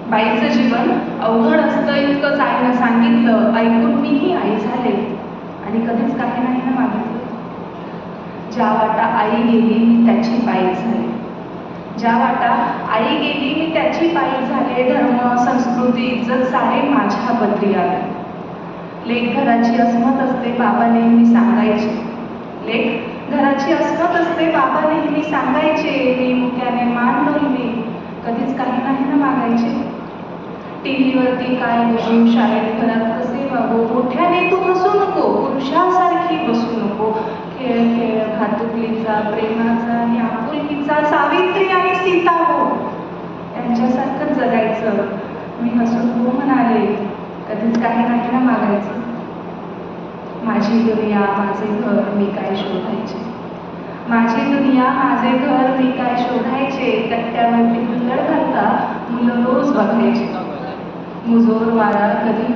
बाईचं जीवन अवघड असतं इतकंच आईनं सांगितलं, ऐकून मीही आई झाले आणि कधीच काही नाही ना मागितलं. ज्या वाटा आई गेली मी त्याची पायी झाले, ज्या वाटा आई गेली मी त्याची पायी झाले. धर्म संस्कृती इज्जत सारे माझ्या पदरी आले. लेक घराची अस्मत असते बाबा नेहमी सांगायचे, लेक घराची अस्मत असते बाबा नेहमी सांगायचे. मी मुक्याने मान डोलली, कधीच काही नाही ना मागायचे. टीव्हीवरती काय बघू, शाळेत घरात कसे वागू, मोठ्याने तू हसू नको, पुरुषासारखी बसू नको. खेळ खेळ भातुकलीचा, प्रेमाचा आणि आपुलकीचा, सावित्री आणि सीता हो, त्यांच्यासारखं जगायचं. मी हसून हो म्हणाले, कधीच काही नाही ना मागायचं. माझी दुनिया माझे घर मी काय शोधायचे, माझी दुनिया माझे घर मी काय शोधायचे. तट्ट्यावरती हुल्लड घालता मुलं रोज बघायचे, मुजोर वारा कधी